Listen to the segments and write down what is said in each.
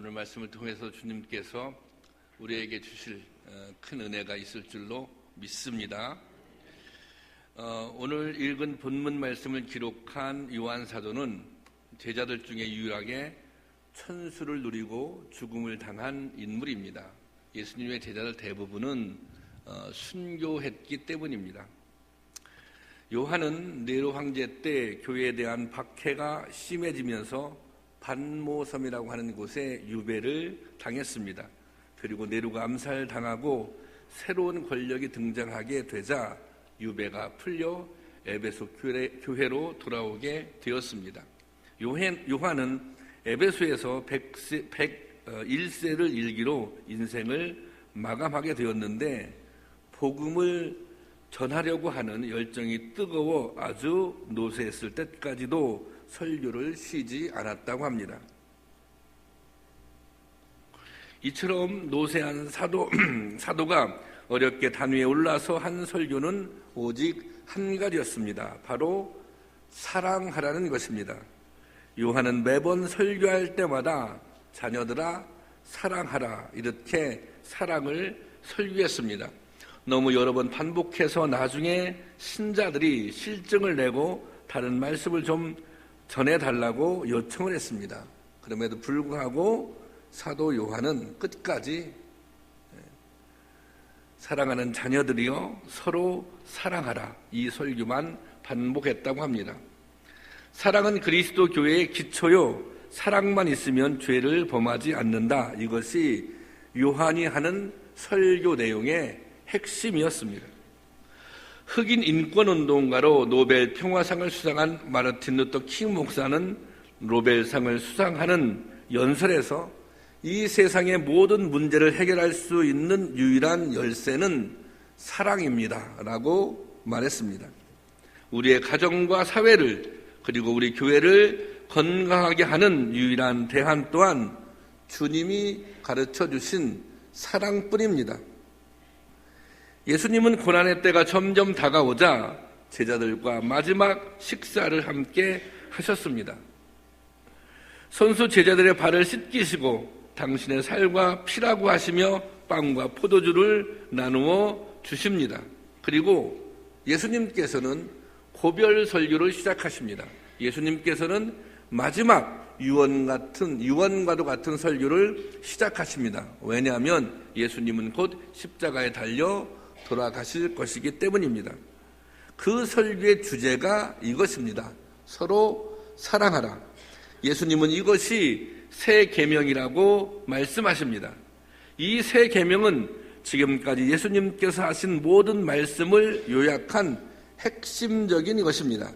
오늘 말씀을 통해서 주님께서 우리에게 주실 큰 은혜가 있을 줄로 믿습니다. 오늘 읽은 본문 말씀을 기록한 요한 사도는 제자들 중에 유일하게 천수를 누리고 죽음을 당한 인물입니다. 예수님의 제자들 대부분은 순교했기 때문입니다. 요한은 네로 황제 때 교회에 대한 박해가 심해지면서 반모섬이라고 하는 곳에 유배를 당했습니다. 그리고 네로가 암살당하고 새로운 권력이 등장하게 되자 유배가 풀려 에베소 교회로 돌아오게 되었습니다. 요한은 에베소에서 101세를 일기로 인생을 마감하게 되었는데 복음을 전하려고 하는 열정이 뜨거워 아주 노쇠했을 때까지도 설교를 쉬지 않았다고 합니다. 이처럼 노쇠한 사도가 어렵게 단 위에 올라서 한 설교는 오직 한 가지였습니다. 바로 사랑하라는 것입니다. 요한은 매번 설교할 때마다 자녀들아 사랑하라 이렇게 사랑을 설교했습니다. 너무 여러 번 반복해서 나중에 신자들이 실증을 내고 다른 말씀을 좀 전해달라고 요청을 했습니다. 그럼에도 불구하고 사도 요한은 끝까지 사랑하는 자녀들이여 서로 사랑하라 이 설교만 반복했다고 합니다. 사랑은 그리스도 교회의 기초요, 사랑만 있으면 죄를 범하지 않는다. 이것이 요한이 하는 설교 내용의 핵심이었습니다. 흑인 인권운동가로 노벨 평화상을 수상한 마르틴 루터 킹 목사는 노벨상을 수상하는 연설에서 이 세상의 모든 문제를 해결할 수 있는 유일한 열쇠는 사랑입니다 라고 말했습니다. 우리의 가정과 사회를 그리고 우리 교회를 건강하게 하는 유일한 대안 또한 주님이 가르쳐 주신 사랑뿐입니다. 예수님은 고난의 때가 점점 다가오자 제자들과 마지막 식사를 함께 하셨습니다. 선수 제자들의 발을 씻기시고 당신의 살과 피라고 하시며 빵과 포도주를 나누어 주십니다. 그리고 예수님께서는 고별 설교를 시작하십니다. 예수님께서는 마지막 유언과도 같은 설교를 시작하십니다. 왜냐하면 예수님은 곧 십자가에 달려 돌아가실 것이기 때문입니다. 그 설교의 주제가 이것입니다. 서로 사랑하라. 예수님은 이것이 새 계명이라고 말씀하십니다. 이 새 계명은 지금까지 예수님께서 하신 모든 말씀을 요약한 핵심적인 것입니다.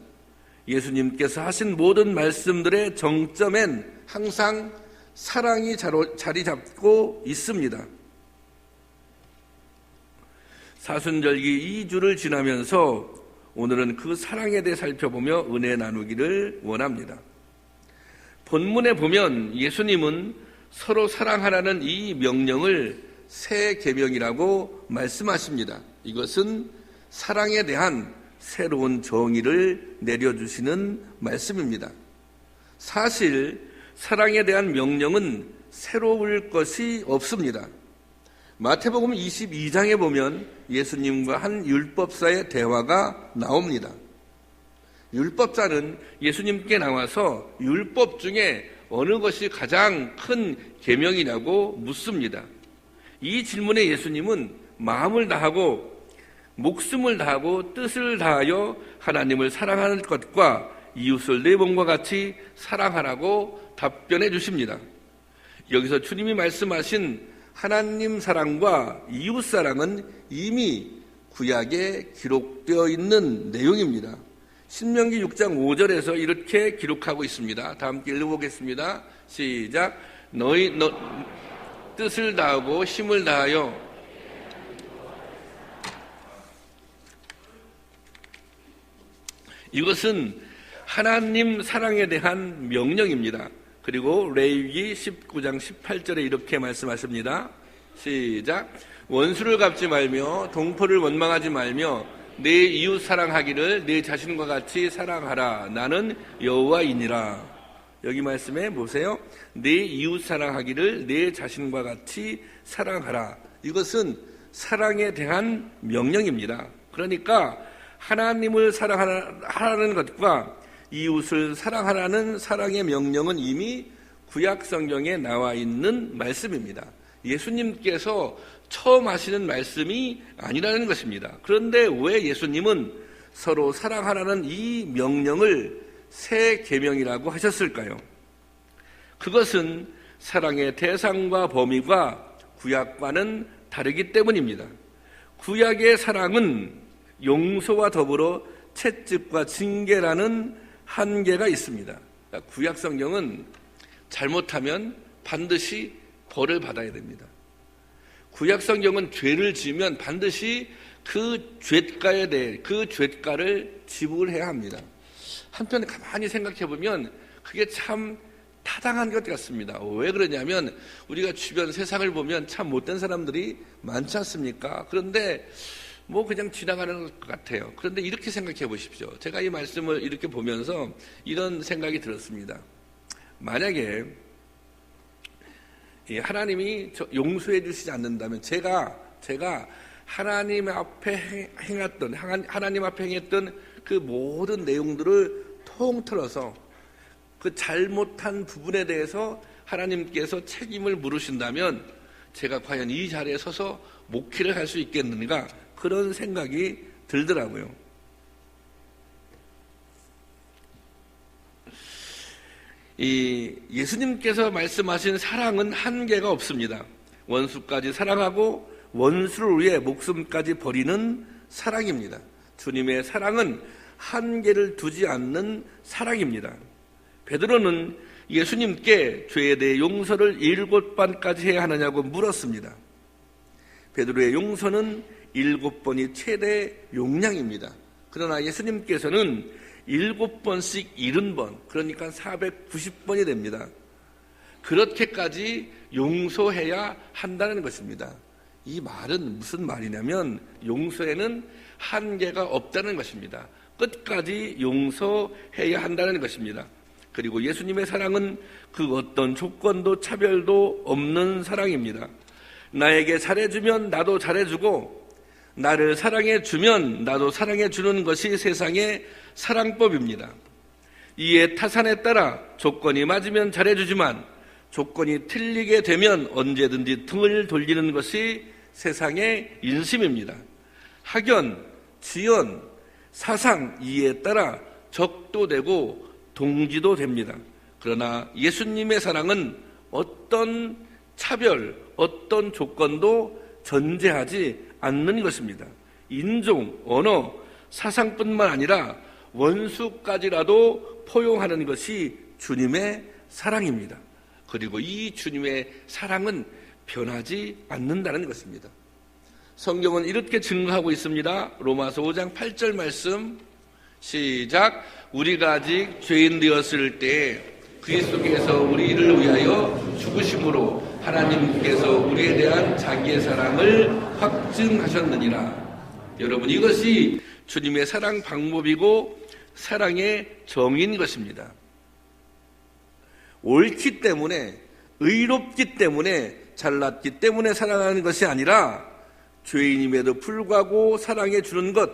예수님께서 하신 모든 말씀들의 정점엔 항상 사랑이 자리 잡고 있습니다. 사순절기 2주를 지나면서 오늘은 그 사랑에 대해 살펴보며 은혜 나누기를 원합니다. 본문에 보면 예수님은 서로 사랑하라는 이 명령을 새 계명이라고 말씀하십니다. 이것은 사랑에 대한 새로운 정의를 내려주시는 말씀입니다. 사실 사랑에 대한 명령은 새로울 것이 없습니다. 마태복음 22장에 보면 예수님과 한 율법사의 대화가 나옵니다. 율법사는 예수님께 나와서 율법 중에 어느 것이 가장 큰 계명이냐고 묻습니다. 이 질문에 예수님은 마음을 다하고 목숨을 다하고 뜻을 다하여 하나님을 사랑하는 것과 이웃을 내 몸과 같이 사랑하라고 답변해 주십니다. 여기서 주님이 말씀하신 하나님 사랑과 이웃 사랑은 이미 구약에 기록되어 있는 내용입니다. 신명기 6장 5절에서 이렇게 기록하고 있습니다. 다 함께 읽어보겠습니다. 시작. 너희 뜻을 다하고 힘을 다하여 이것은 하나님 사랑에 대한 명령입니다. 그리고 레위기 19장 18절에 이렇게 말씀하십니다. 시작. 원수를 갚지 말며 동포를 원망하지 말며 내 이웃 사랑하기를 내 자신과 같이 사랑하라. 나는 여호와이니라. 여기 말씀에 보세요. 내 이웃 사랑하기를 내 자신과 같이 사랑하라. 이것은 사랑에 대한 명령입니다. 그러니까 하나님을 사랑하라는 것과 이웃을 사랑하라는 사랑의 명령은 이미 구약 성경에 나와 있는 말씀입니다. 예수님께서 처음 하시는 말씀이 아니라는 것입니다. 그런데 왜 예수님은 서로 사랑하라는 이 명령을 새 계명이라고 하셨을까요? 그것은 사랑의 대상과 범위가 구약과는 다르기 때문입니다. 구약의 사랑은 용서와 더불어 채찍과 징계라는 한계가 있습니다. 그러니까 구약 성경은 잘못하면 반드시 벌을 받아야 됩니다. 구약 성경은 죄를 지으면 반드시 그 죄가에 대해 그 죄가를 지불해야 합니다. 한편 가만히 생각해 보면 그게 참 타당한 것 같습니다. 왜 그러냐면 우리가 주변 세상을 보면 참 못된 사람들이 많지 않습니까? 그런데 뭐 그냥 지나가는 것 같아요. 그런데 이렇게 생각해 보십시오. 제가 이 말씀을 이렇게 보면서 이런 생각이 들었습니다. 만약에 하나님이 용서해 주시지 않는다면 제가 하나님 앞에 행했던 그 모든 내용들을 통틀어서 그 잘못한 부분에 대해서 하나님께서 책임을 물으신다면 제가 과연 이 자리에 서서 목회를 할 수 있겠는가, 그런 생각이 들더라고요. 예수님께서 말씀하신 사랑은 한계가 없습니다. 원수까지 사랑하고 원수를 위해 목숨까지 버리는 사랑입니다. 주님의 사랑은 한계를 두지 않는 사랑입니다. 베드로는 예수님께 죄에 대해 용서를 7번까지 해야 하느냐고 물었습니다. 베드로의 용서는 7번이 최대 용량입니다. 그러나 예수님께서는 7번씩 70번, 그러니까 490번이 됩니다. 그렇게까지 용서해야 한다는 것입니다. 이 말은 무슨 말이냐면 용서에는 한계가 없다는 것입니다. 끝까지 용서해야 한다는 것입니다. 그리고 예수님의 사랑은 그 어떤 조건도 차별도 없는 사랑입니다. 나에게 잘해주면 나도 잘해주고 나를 사랑해주면 나도 사랑해주는 것이 세상의 사랑법입니다. 이에 타산에 따라 조건이 맞으면 잘해주지만 조건이 틀리게 되면 언제든지 등을 돌리는 것이 세상의 인심입니다. 학연, 지연, 사상, 이에 따라 적도 되고 동지도 됩니다. 그러나 예수님의 사랑은 어떤 차별, 어떤 조건도 전제하지 않는 것입니다. 인종, 언어, 사상뿐만 아니라 원수까지라도 포용하는 것이 주님의 사랑입니다. 그리고 이 주님의 사랑은 변하지 않는다는 것입니다. 성경은 이렇게 증거하고 있습니다. 로마서 5장 8절 말씀 시작. 우리가 아직 죄인 되었을 때 그리스도께서 우리를 위하여 죽으심으로 하나님께서 우리에 대한 자기의 사랑을 확증하셨느니라. 여러분, 이것이 주님의 사랑 방법이고 사랑의 정의인 것입니다. 옳기 때문에, 의롭기 때문에, 잘났기 때문에 사랑하는 것이 아니라 죄인임에도 불구하고 사랑해 주는 것,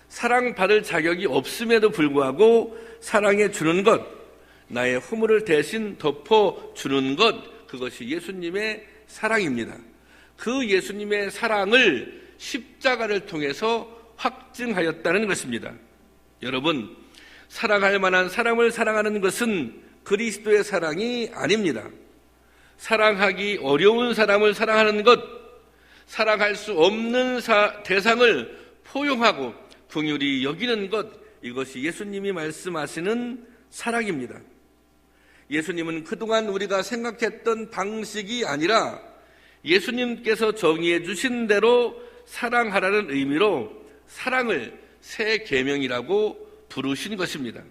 사랑받을 자격이 없음에도 불구하고 사랑해 주는 것, 나의 허물을 대신 덮어주는 것, 그것이 예수님의 사랑입니다. 그 예수님의 사랑을 십자가를 통해서 확증하였다는 것입니다. 여러분, 사랑할 만한 사람을 사랑하는 것은 그리스도의 사랑이 아닙니다. 사랑하기 어려운 사람을 사랑하는 것, 사랑할 수 없는 대상을 포용하고 긍휼히 여기는 것, 이것이 예수님이 말씀하시는 사랑입니다. 예수님은 그동안 우리가 생각했던 방식이 아니라 예수님께서 정의해 주신 대로 사랑하라는 의미로 사랑을 새 계명이라고 부르신 것입니다.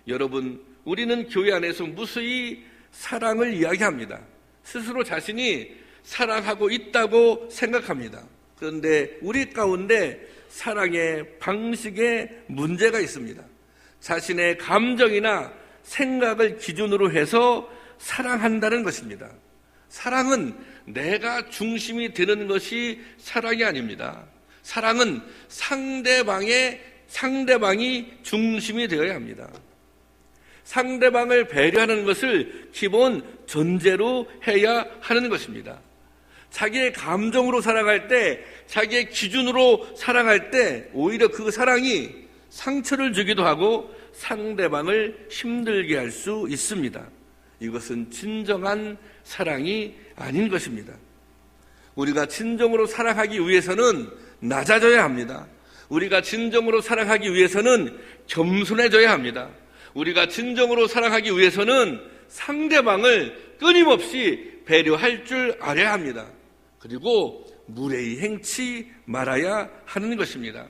여러분, 우리는 교회 안에서 무수히 사랑을 이야기합니다. 스스로 자신이 사랑하고 있다고 생각합니다. 그런데 우리 가운데 사랑의 방식에 문제가 있습니다. 자신의 감정이나 생각을 기준으로 해서 사랑한다는 것입니다. 사랑은 내가 중심이 되는 것이 사랑이 아닙니다. 사랑은 상대방이 중심이 되어야 합니다. 상대방을 배려하는 것을 기본 전제로 해야 하는 것입니다. 자기의 감정으로 사랑할 때, 자기의 기준으로 사랑할 때 오히려 그 사랑이 상처를 주기도 하고 상대방을 힘들게 할 수 있습니다. 이것은 진정한 사랑이 아닌 것입니다. 우리가 진정으로 사랑하기 위해서는 낮아져야 합니다. 우리가 진정으로 사랑하기 위해서는 겸손해져야 합니다. 우리가 진정으로 사랑하기 위해서는 상대방을 끊임없이 배려할 줄 알아야 합니다. 그리고 무례히 행치 말아야 하는 것입니다.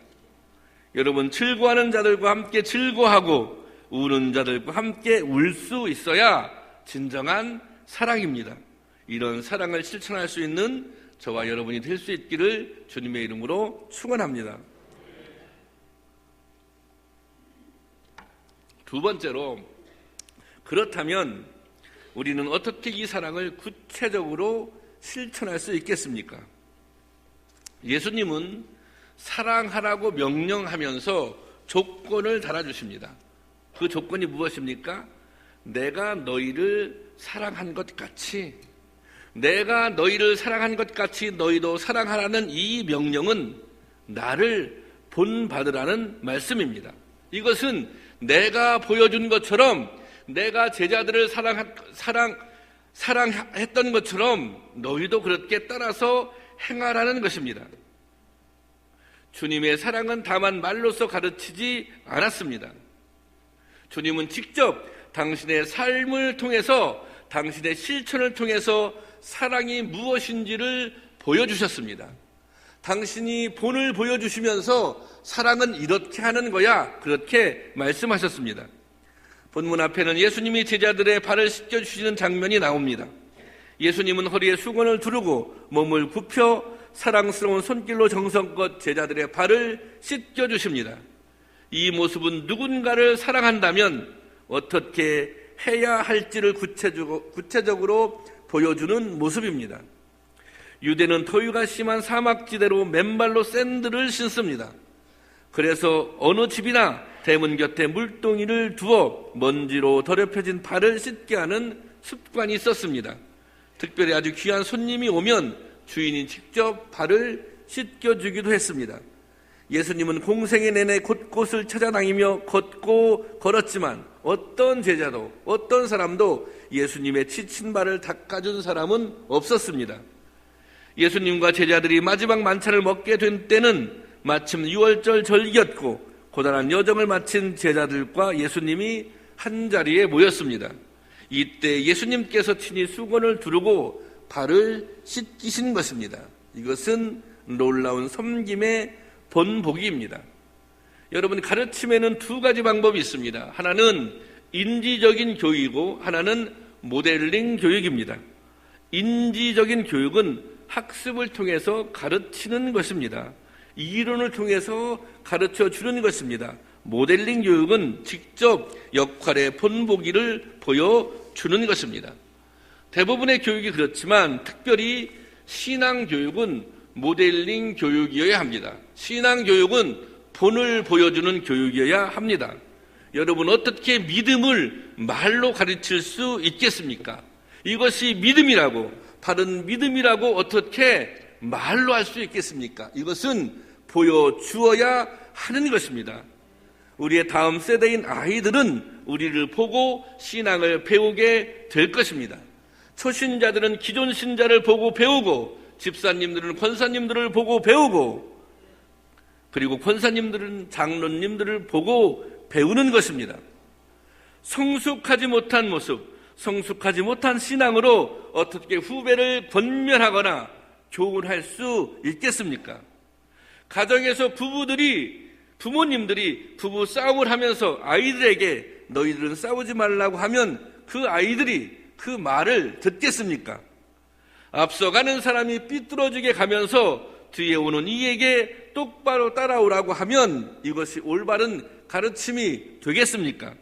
여러분, 즐거워하는 자들과 함께 즐거워하고 우는 자들과 함께 울 수 있어야 진정한 사랑입니다. 이런 사랑을 실천할 수 있는 저와 여러분이 될 수 있기를 주님의 이름으로 축원합니다. 두 번째로, 그렇다면 우리는 어떻게 이 사랑을 구체적으로 실천할 수 있겠습니까? 예수님은 사랑하라고 명령하면서 조건을 달아주십니다. 그 조건이 무엇입니까? 내가 너희를 사랑한 것 같이, 내가 너희를 사랑한 것 같이 너희도 사랑하라는 이 명령은 나를 본받으라는 말씀입니다. 이것은 내가 보여준 것처럼, 내가 제자들을 사랑했던 것처럼 너희도 그렇게 따라서 행하라는 것입니다. 주님의 사랑은 다만 말로서 가르치지 않았습니다. 주님은 직접 당신의 삶을 통해서, 당신의 실천을 통해서 사랑이 무엇인지를 보여주셨습니다. 당신이 본을 보여주시면서 사랑은 이렇게 하는 거야, 그렇게 말씀하셨습니다. 본문 앞에는 예수님이 제자들의 발을 씻겨주시는 장면이 나옵니다. 예수님은 허리에 수건을 두르고 몸을 굽혀 사랑스러운 손길로 정성껏 제자들의 발을 씻겨주십니다. 이 모습은 누군가를 사랑한다면 어떻게 해야 할지를 구체적으로 보여주는 모습입니다. 유대는 더위가 심한 사막지대로 맨발로 샌들을 신습니다. 그래서 어느 집이나 대문 곁에 물동이를 두어 먼지로 더럽혀진 발을 씻게 하는 습관이 있었습니다. 특별히 아주 귀한 손님이 오면 주인이 직접 발을 씻겨주기도 했습니다. 예수님은 공생의 내내 곳곳을 찾아다니며 걷고 걸었지만 어떤 제자도, 어떤 사람도 예수님의 지친 발을 닦아준 사람은 없었습니다. 예수님과 제자들이 마지막 만찬을 먹게 된 때는 마침 6월절 절기였고 고단한 여정을 마친 제자들과 예수님이 한자리에 모였습니다. 이때 예수님께서 친히 수건을 두르고 발을 씻기신 것입니다. 이것은 놀라운 섬김의 본보기입니다. 여러분, 가르침에는 두 가지 방법이 있습니다. 하나는 인지적인 교육이고 하나는 모델링 교육입니다. 인지적인 교육은 학습을 통해서 가르치는 것입니다. 이론을 통해서 가르쳐 주는 것입니다. 모델링 교육은 직접 역할의 본보기를 보여주는 것입니다. 대부분의 교육이 그렇지만 특별히 신앙교육은 모델링 교육이어야 합니다. 신앙교육은 본을 보여주는 교육이어야 합니다. 여러분, 어떻게 믿음을 말로 가르칠 수 있겠습니까? 이것이 믿음이라고, 바른 믿음이라고 어떻게 말로 할 수 있겠습니까? 이것은 보여주어야 하는 것입니다. 우리의 다음 세대인 아이들은 우리를 보고 신앙을 배우게 될 것입니다. 초신자들은 기존 신자를 보고 배우고, 집사님들은 권사님들을 보고 배우고, 그리고 권사님들은 장로님들을 보고 배우는 것입니다. 성숙하지 못한 모습, 성숙하지 못한 신앙으로 어떻게 후배를 권면하거나 교훈할 수 있겠습니까? 가정에서 부모님들이 부부 싸움을 하면서 아이들에게 너희들은 싸우지 말라고 하면 그 아이들이 그 말을 듣겠습니까? 앞서가는 사람이 삐뚤어지게 가면서 뒤에 오는 이에게 똑바로 따라오라고 하면 이것이 올바른 가르침이 되겠습니까?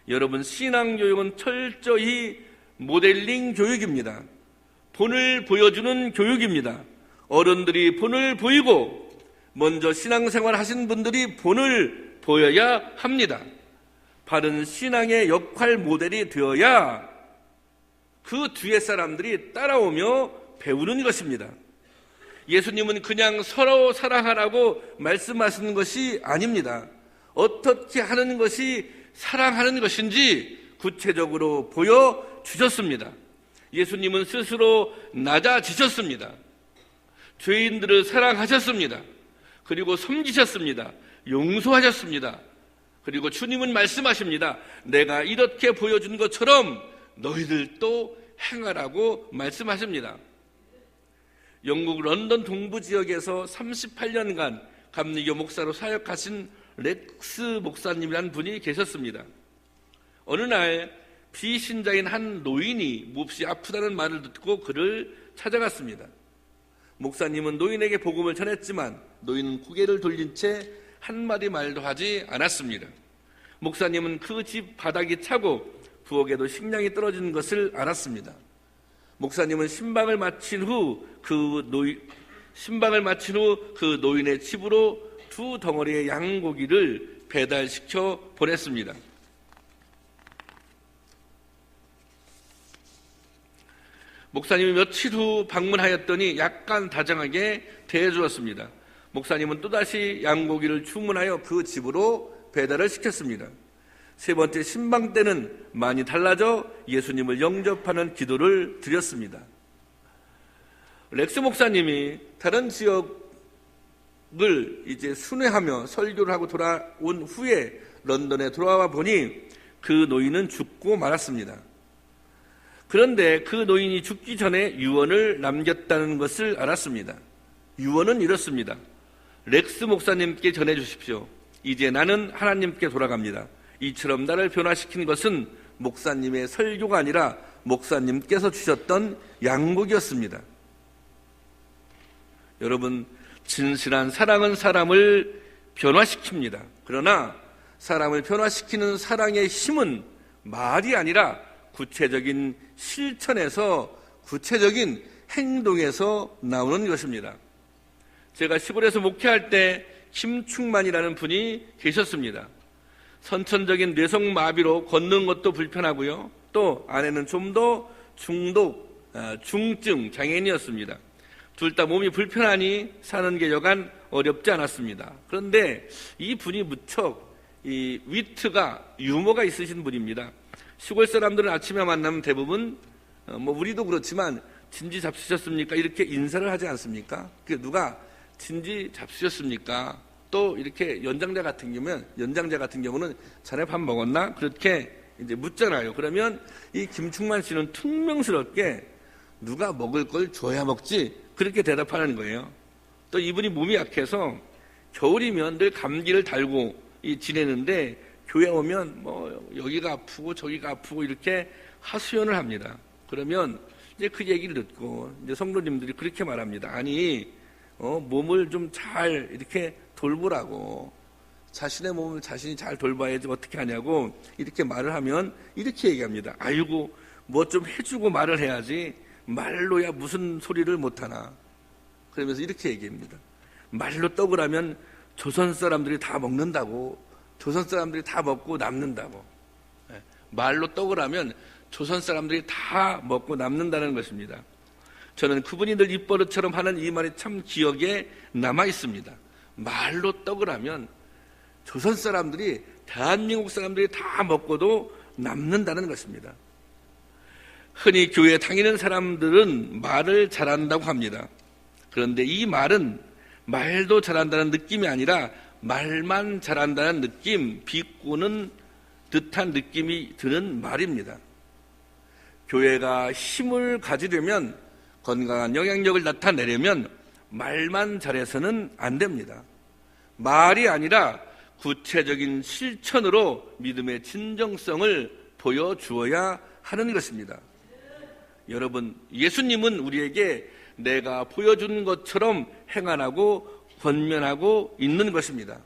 여러분, 신앙교육은 철저히 모델링 교육입니다. 본을 보여주는 교육입니다. 어른들이 본을 보이고 먼저 신앙생활 하신 분들이 본을 보여야 합니다. 바른 신앙의 역할 모델이 되어야 그 뒤에 사람들이 따라오며 배우는 것입니다. 예수님은 그냥 서로 사랑하라고 말씀하시는 것이 아닙니다. 어떻게 하는 것이 사랑하는 것인지 구체적으로 보여주셨습니다. 예수님은 스스로 낮아지셨습니다. 죄인들을 사랑하셨습니다. 그리고 섬기셨습니다. 용서하셨습니다. 그리고 주님은 말씀하십니다. 내가 이렇게 보여준 것처럼 너희들도 행하라고 말씀하십니다. 영국 런던 동부 지역에서 38년간 감리교 목사로 사역하신 렉스 목사님이라는 분이 계셨습니다. 어느 날 비신자인 한 노인이 몹시 아프다는 말을 듣고 그를 찾아갔습니다. 목사님은 노인에게 복음을 전했지만 노인은 고개를 돌린 채 한마디 말도 하지 않았습니다. 목사님은 그 집 바닥이 차고 부엌에도 식량이 떨어진 것을 알았습니다. 목사님은 신방을 마친 후 그 노인의 집으로 2 덩어리의 양고기를 배달시켜 보냈습니다. 목사님이 며칠 후 방문하였더니 약간 다정하게 대해주었습니다. 목사님은 또다시 양고기를 주문하여 그 집으로 배달을 시켰습니다. 3번째 신방 때는 많이 달라져 예수님을 영접하는 기도를 드렸습니다. 렉스 목사님이 다른 지역을 이제 순회하며 설교를 하고 돌아온 후에 런던에 돌아와 보니 그 노인은 죽고 말았습니다. 그런데 그 노인이 죽기 전에 유언을 남겼다는 것을 알았습니다. 유언은 이렇습니다. 렉스 목사님께 전해주십시오. 이제 나는 하나님께 돌아갑니다. 이처럼 나를 변화시킨 것은 목사님의 설교가 아니라 목사님께서 주셨던 양고기였습니다. 여러분, 진실한 사랑은 사람을 변화시킵니다. 그러나 사람을 변화시키는 사랑의 힘은 말이 아니라 구체적인 실천에서, 구체적인 행동에서 나오는 것입니다. 제가 시골에서 목회할 때 김충만이라는 분이 계셨습니다. 선천적인 뇌성마비로 걷는 것도 불편하고요. 또 아내는 좀 더 중증 장애인이었습니다. 둘 다 몸이 불편하니 사는 게 여간 어렵지 않았습니다. 그런데 이 분이 무척 이 위트가, 유머가 있으신 분입니다. 시골 사람들은 아침에 만나면 대부분 우리도 그렇지만 진지 잡수셨습니까? 이렇게 인사를 하지 않습니까? 누가 진지 잡수셨습니까? 또 이렇게 연장자 같은 경우는 자네 밥 먹었나? 그렇게 이제 묻잖아요. 그러면 이 김충만 씨는 퉁명스럽게 누가 먹을 걸 줘야 먹지, 그렇게 대답하는 거예요. 또 이분이 몸이 약해서 겨울이면 늘 감기를 달고 지내는데 교회 오면 여기가 아프고 저기가 아프고 이렇게 하소연을 합니다. 그러면 이제 그 얘기를 듣고 이제 성도님들이 그렇게 말합니다. 아니, 몸을 좀 잘 이렇게 돌보라고, 자신의 몸을 자신이 잘 돌봐야지 어떻게 하냐고 이렇게 말을 하면 이렇게 얘기합니다. 아이고, 뭐 좀 해주고 말을 해야지 말로야 무슨 소리를 못하나. 그러면서 이렇게 얘기합니다. 말로 떡을 하면 조선 사람들이 다 먹는다고, 조선 사람들이 다 먹고 남는다고. 말로 떡을 하면 조선 사람들이 다 먹고 남는다는 것입니다. 저는 그분이 늘 입버릇처럼 하는 이 말이 참 기억에 남아 있습니다. 말로 떡을 하면 조선 사람들이, 대한민국 사람들이 다 먹고도 남는다는 것입니다. 흔히 교회에 다니는 사람들은 말을 잘한다고 합니다. 그런데 이 말은 말도 잘한다는 느낌이 아니라 말만 잘한다는 느낌, 비꼬는 듯한 느낌이 드는 말입니다. 교회가 힘을 가지려면, 건강한 영향력을 나타내려면 말만 잘해서는 안 됩니다. 말이 아니라 구체적인 실천으로 믿음의 진정성을 보여주어야 하는 것입니다. 여러분, 예수님은 우리에게 내가 보여준 것처럼 행하라고 권면하고 있는 것입니다.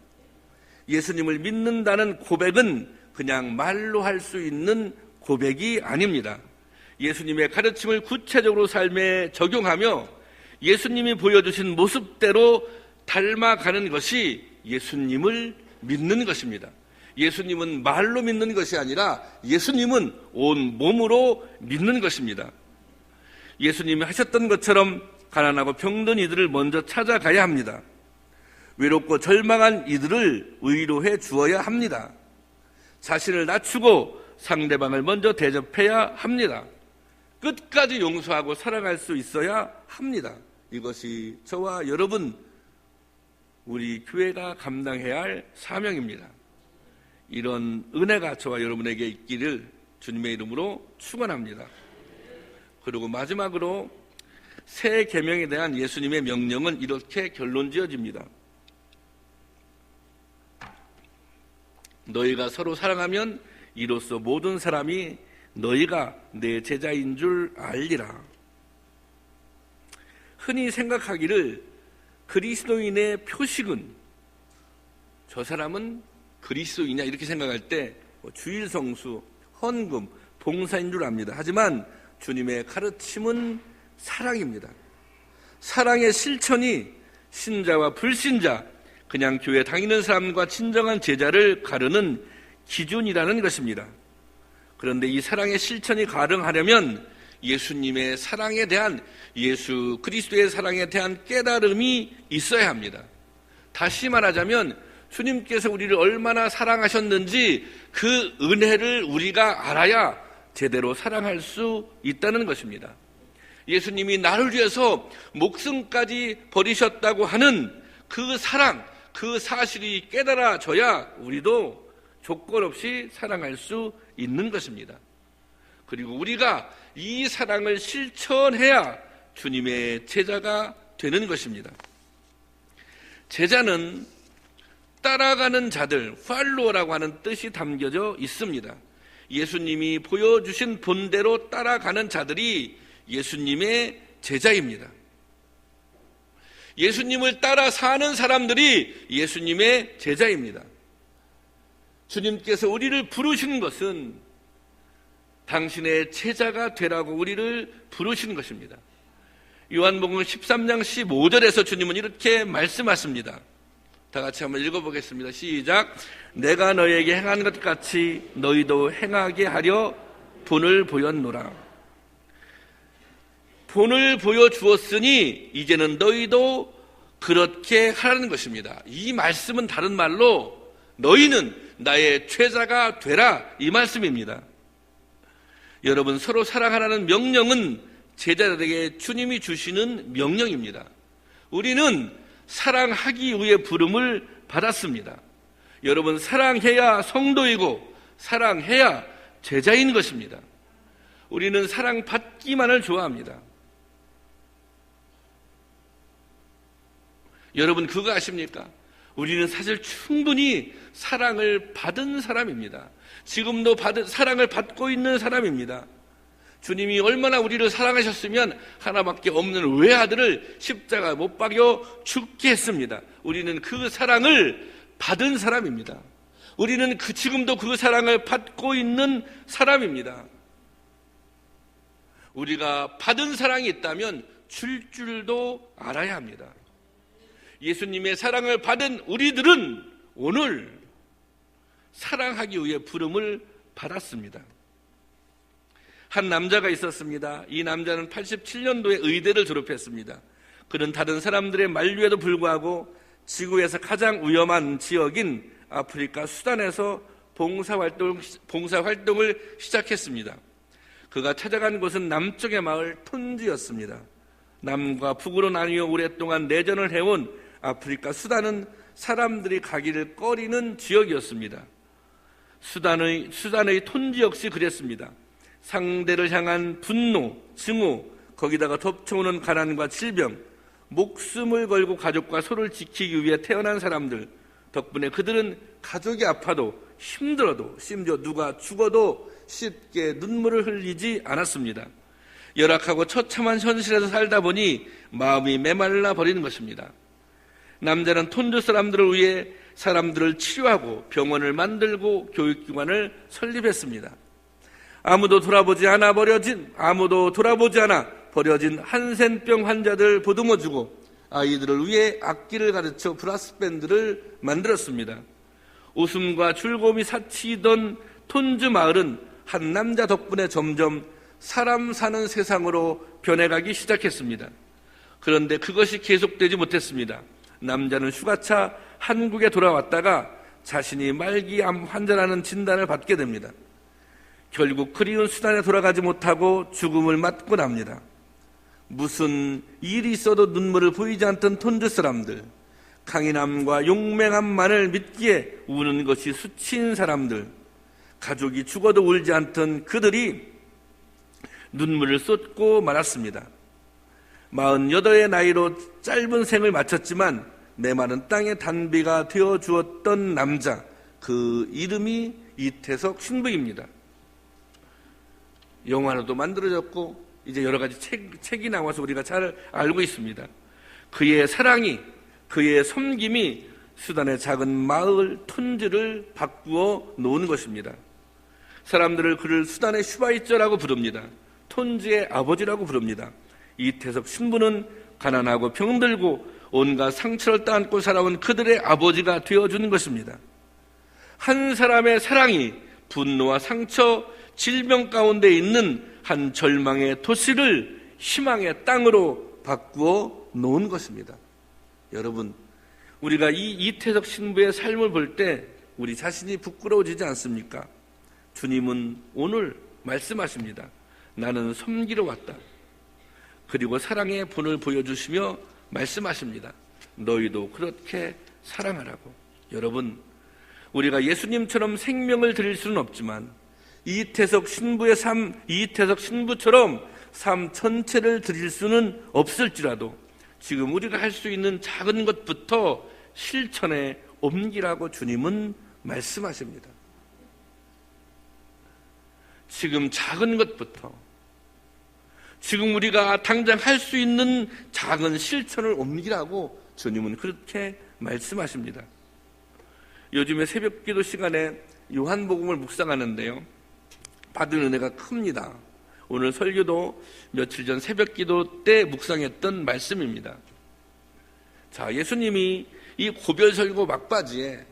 예수님을 믿는다는 고백은 그냥 말로 할 수 있는 고백이 아닙니다. 예수님의 가르침을 구체적으로 삶에 적용하며 예수님이 보여주신 모습대로 닮아가는 것이 예수님을 믿는 것입니다. 예수님은 말로 믿는 것이 아니라 예수님은 온 몸으로 믿는 것입니다. 예수님이 하셨던 것처럼 가난하고 병든 이들을 먼저 찾아가야 합니다. 외롭고 절망한 이들을 위로해 주어야 합니다. 자신을 낮추고 상대방을 먼저 대접해야 합니다. 끝까지 용서하고 사랑할 수 있어야 합니다. 이것이 저와 여러분, 우리 교회가 감당해야 할 사명입니다. 이런 은혜가 저와 여러분에게 있기를 주님의 이름으로 축원합니다. 그리고 마지막으로 새 계명에 대한 예수님의 명령은 이렇게 결론지어집니다. 너희가 서로 사랑하면 이로써 모든 사람이 너희가 내 제자인 줄 알리라. 흔히 생각하기를 그리스도인의 표식은, 저 사람은 그리스도이냐 이렇게 생각할 때 주일 성수, 헌금, 봉사인 줄 압니다. 하지만 주님의 가르침은 사랑입니다. 사랑의 실천이 신자와 불신자, 그냥 교회 다니는 사람과 진정한 제자를 가르는 기준이라는 것입니다. 그런데 이 사랑의 실천이 가능하려면 예수님의 사랑에 대한, 예수 그리스도의 사랑에 대한 깨달음이 있어야 합니다. 다시 말하자면 주님께서 우리를 얼마나 사랑하셨는지 그 은혜를 우리가 알아야 제대로 사랑할 수 있다는 것입니다. 예수님이 나를 위해서 목숨까지 버리셨다고 하는 그 사랑, 그 사실이 깨달아져야 우리도 조건 없이 사랑할 수 있는 것입니다. 그리고 우리가 이 사랑을 실천해야 주님의 제자가 되는 것입니다. 제자는 따라가는 자들, 팔로워라고 하는 뜻이 담겨져 있습니다. 예수님이 보여주신 본대로 따라가는 자들이 예수님의 제자입니다. 예수님을 따라 사는 사람들이 예수님의 제자입니다. 주님께서 우리를 부르신 것은 당신의 제자가 되라고 우리를 부르신 것입니다. 요한복음 13장 15절에서 주님은 이렇게 말씀하십니다. 다 같이 한번 읽어보겠습니다. 시작. 내가 너에게 행한 것 같이 너희도 행하게 하려 본을 보였노라. 본을 보여주었으니 이제는 너희도 그렇게 하라는 것입니다. 이 말씀은 다른 말로 너희는 나의 제자가 되라, 이 말씀입니다. 여러분, 서로 사랑하라는 명령은 제자들에게 주님이 주시는 명령입니다. 우리는 사랑하기 위해 부름을 받았습니다. 여러분, 사랑해야 성도이고 사랑해야 제자인 것입니다. 우리는 사랑받기만을 좋아합니다. 여러분, 그거 아십니까? 우리는 사실 충분히 사랑을 받은 사람입니다. 지금도 사랑을 받고 있는 사람입니다. 주님이 얼마나 우리를 사랑하셨으면 하나밖에 없는 외아들을 십자가 못 박여 죽게 했습니다. 우리는 그 사랑을 받은 사람입니다. 우리는 지금도 그 사랑을 받고 있는 사람입니다. 우리가 받은 사랑이 있다면 줄 줄도 알아야 합니다. 예수님의 사랑을 받은 우리들은 오늘 사랑하기 위해 부름을 받았습니다. 한 남자가 있었습니다. 이 남자는 87년도에 의대를 졸업했습니다. 그는 다른 사람들의 만류에도 불구하고 지구에서 가장 위험한 지역인 아프리카 수단에서 봉사활동을 시작했습니다. 그가 찾아간 곳은 남쪽의 마을 톤지였습니다. 남과 북으로 나뉘어 오랫동안 내전을 해온 아프리카 수단은 사람들이 가기를 꺼리는 지역이었습니다. 수단의 톤지 역시 그랬습니다. 상대를 향한 분노, 증오, 거기다가 덮쳐오는 가난과 질병, 목숨을 걸고 가족과 소를 지키기 위해 태어난 사람들 덕분에 그들은 가족이 아파도 힘들어도 심지어 누가 죽어도 쉽게 눈물을 흘리지 않았습니다. 열악하고 처참한 현실에서 살다 보니 마음이 메말라 버리는 것입니다. 남자는 톤주 사람들을 위해 사람들을 치료하고 병원을 만들고 교육기관을 설립했습니다. 아무도 돌아보지 않아 버려진 한센병 환자들 보듬어주고 아이들을 위해 악기를 가르쳐 브라스 밴드를 만들었습니다. 웃음과 즐거움이 사치던 톤즈 마을은 한 남자 덕분에 점점 사람 사는 세상으로 변해가기 시작했습니다. 그런데 그것이 계속되지 못했습니다. 남자는 휴가차 한국에 돌아왔다가 자신이 말기암 환자라는 진단을 받게 됩니다. 결국 그리운 수단에 돌아가지 못하고 죽음을 맞고 납니다. 무슨 일이 있어도 눈물을 보이지 않던 톤즈 사람들, 강인함과 용맹함만을 믿기에 우는 것이 수치인 사람들, 가족이 죽어도 울지 않던 그들이 눈물을 쏟고 말았습니다. 48의 나이로 짧은 생을 마쳤지만 메마른 땅의 단비가 되어주었던 남자, 그 이름이 이태석 신부입니다. 영화로도 만들어졌고 이제 여러 가지 책이 나와서 우리가 잘 알고 있습니다. 그의 사랑이, 그의 섬김이 수단의 작은 마을 톤즈를 바꾸어 놓은 것입니다. 사람들을 그를 수단의 슈바이처라고 부릅니다. 톤즈의 아버지라고 부릅니다. 이태석 신부는 가난하고 병들고 온갖 상처를 따안고 살아온 그들의 아버지가 되어주는 것입니다. 한 사람의 사랑이 분노와 상처, 질병 가운데 있는 한 절망의 도시를 희망의 땅으로 바꾸어 놓은 것입니다. 여러분, 우리가 이 이태석 신부의 삶을 볼 때 우리 자신이 부끄러워지지 않습니까? 주님은 오늘 말씀하십니다. 나는 섬기러 왔다. 그리고 사랑의 본을 보여주시며 말씀하십니다. 너희도 그렇게 사랑하라고. 여러분, 우리가 예수님처럼 생명을 드릴 수는 없지만 이태석 신부의 삶, 이태석 신부처럼 삶 전체를 드릴 수는 없을지라도 지금 우리가 할 수 있는 작은 것부터 실천에 옮기라고 주님은 말씀하십니다. 지금 작은 것부터, 지금 우리가 당장 할 수 있는 작은 실천을 옮기라고 주님은 그렇게 말씀하십니다. 요즘에 새벽기도 시간에 요한복음을 묵상하는데요, 받은 은혜가 큽니다. 오늘 설교도 며칠 전 새벽기도 때 묵상했던 말씀입니다. 자, 예수님이 이 고별설교 막바지에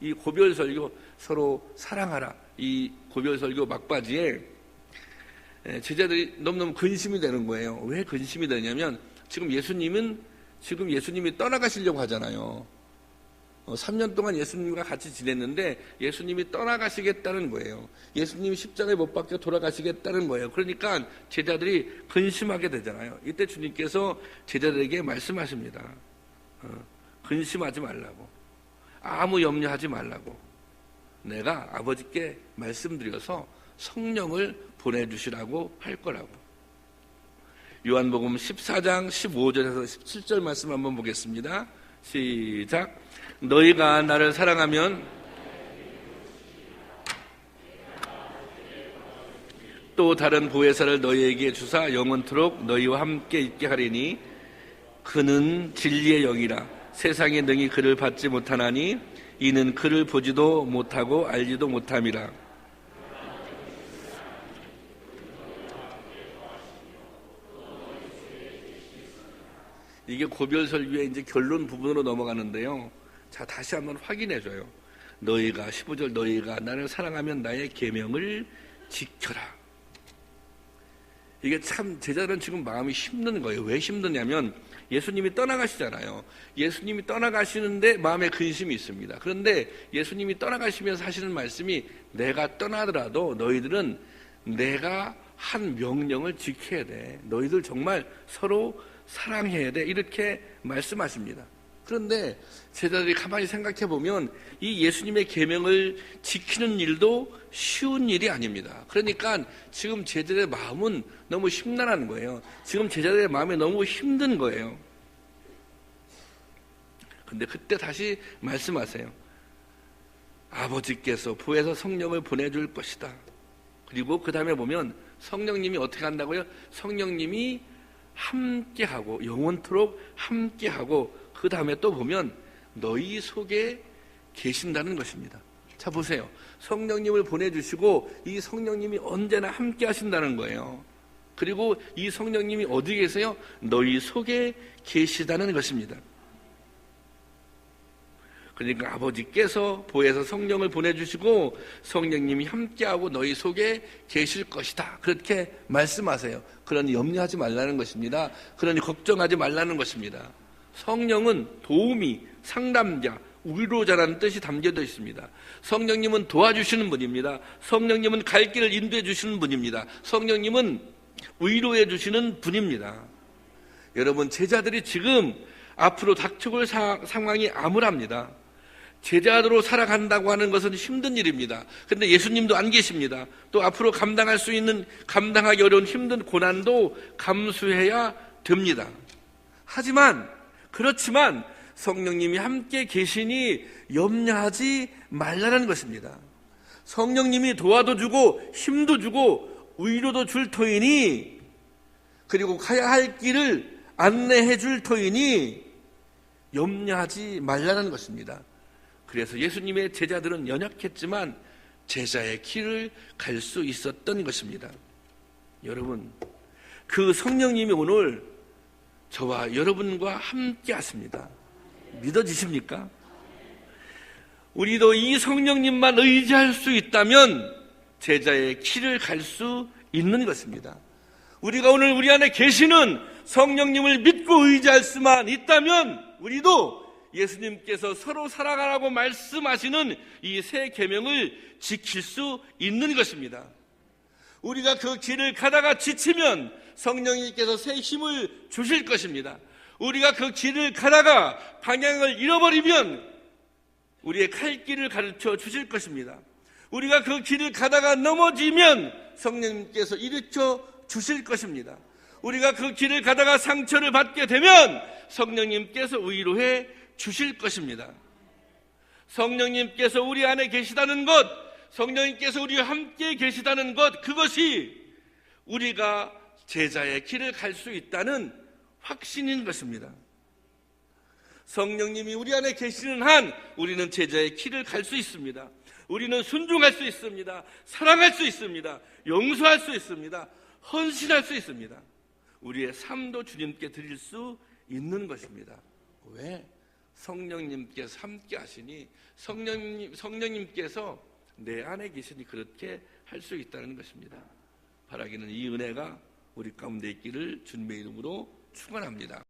이 고별설교 서로 사랑하라, 이 고별설교 막바지에 제자들이 너무너무 근심이 되는 거예요. 왜 근심이 되냐면 지금 예수님이 떠나가시려고 하잖아요. 3년 동안 예수님과 같이 지냈는데 예수님이 떠나가시겠다는 거예요. 예수님이 십자가에 못 박혀 돌아가시겠다는 거예요. 그러니까 제자들이 근심하게 되잖아요. 이때 주님께서 제자들에게 말씀하십니다. 근심하지 말라고, 아무 염려하지 말라고, 내가 아버지께 말씀드려서 성령을 보내주시라고 할 거라고. 요한복음 14장 15절에서 17절 말씀 한번 보겠습니다. 시작. 너희가 나를 사랑하면 또 다른 보혜사를 너희에게 주사 영원토록 너희와 함께 있게 하리니 그는 진리의 영이라. 세상에 능히 그를 받지 못하나니 이는 그를 보지도 못하고 알지도 못함이라. 이게 고별설교의 이제 결론 부분으로 넘어가는데요. 자, 다시 한번 확인해줘요. 너희가 15절 너희가 나를 사랑하면 나의 계명을 지켜라. 이게 참 제자들은 지금 마음이 힘든 거예요. 왜 힘드냐면 예수님이 떠나가시잖아요. 예수님이 떠나가시는데 마음에 근심이 있습니다. 그런데 예수님이 떠나가시면서 하시는 말씀이 내가 떠나더라도 너희들은 내가 한 명령을 지켜야 돼. 너희들 정말 서로 사랑해야 돼. 이렇게 말씀하십니다. 그런데 제자들이 가만히 생각해 보면 이 예수님의 계명을 지키는 일도 쉬운 일이 아닙니다. 그러니까 지금 제자들의 마음은 너무 심란한 거예요. 지금 제자들의 마음이 너무 힘든 거예요. 근데 그때 다시 말씀하세요. 아버지께서 보혜사 성령을 보내줄 것이다. 그리고 그 다음에 보면 성령님이 어떻게 한다고요? 성령님이 함께하고 영원토록 함께하고 그 다음에 또 보면 너희 속에 계신다는 것입니다. 자, 보세요. 성령님을 보내주시고 이 성령님이 언제나 함께 하신다는 거예요. 그리고 이 성령님이 어디 계세요? 너희 속에 계시다는 것입니다. 그러니까 아버지께서 보혜사 성령을 보내주시고 성령님이 함께하고 너희 속에 계실 것이다, 그렇게 말씀하세요. 그러니 염려하지 말라는 것입니다. 그러니 걱정하지 말라는 것입니다. 성령은 도우미, 상담자, 위로자라는 뜻이 담겨져 있습니다. 성령님은 도와주시는 분입니다. 성령님은 갈 길을 인도해 주시는 분입니다. 성령님은 위로해 주시는 분입니다. 여러분, 제자들이 지금 앞으로 닥쳐올 상황이 암울합니다. 제자로 살아간다고 하는 것은 힘든 일입니다. 그런데 예수님도 안 계십니다. 또 앞으로 감당할 수 있는, 감당하기 어려운 힘든 고난도 감수해야 됩니다. 그렇지만 성령님이 함께 계시니 염려하지 말라는 것입니다. 성령님이 도와도 주고 힘도 주고 위로도 줄 터이니, 그리고 가야 할 길을 안내해 줄 터이니 염려하지 말라는 것입니다. 그래서 예수님의 제자들은 연약했지만 제자의 길을 갈 수 있었던 것입니다. 여러분, 그 성령님이 오늘 저와 여러분과 함께 하십니다. 믿어지십니까? 우리도 이 성령님만 의지할 수 있다면 제자의 길을 갈 수 있는 것입니다. 우리가 오늘 우리 안에 계시는 성령님을 믿고 의지할 수만 있다면 우리도 예수님께서 서로 살아가라고 말씀하시는 이 새 계명을 지킬 수 있는 것입니다. 우리가 그 길을 가다가 지치면 성령님께서 새 힘을 주실 것입니다. 우리가 그 길을 가다가 방향을 잃어버리면 우리의 갈 길을 가르쳐 주실 것입니다. 우리가 그 길을 가다가 넘어지면 성령님께서 일으켜 주실 것입니다. 우리가 그 길을 가다가 상처를 받게 되면 성령님께서 위로해 주실 것입니다. 성령님께서 우리 안에 계시다는 것, 성령님께서 우리와 함께 계시다는 것, 그것이 우리가 제자의 길을 갈 수 있다는 확신인 것입니다. 성령님이 우리 안에 계시는 한 우리는 제자의 길을 갈 수 있습니다. 우리는 순종할 수 있습니다. 사랑할 수 있습니다. 용서할 수 있습니다. 헌신할 수 있습니다. 우리의 삶도 주님께 드릴 수 있는 것입니다. 왜? 성령님께서 함께 하시니, 성령님께서 내 안에 계시니 그렇게 할 수 있다는 것입니다. 바라기는 이 은혜가 우리 가운데 있기를 주님의 이름으로 축원합니다.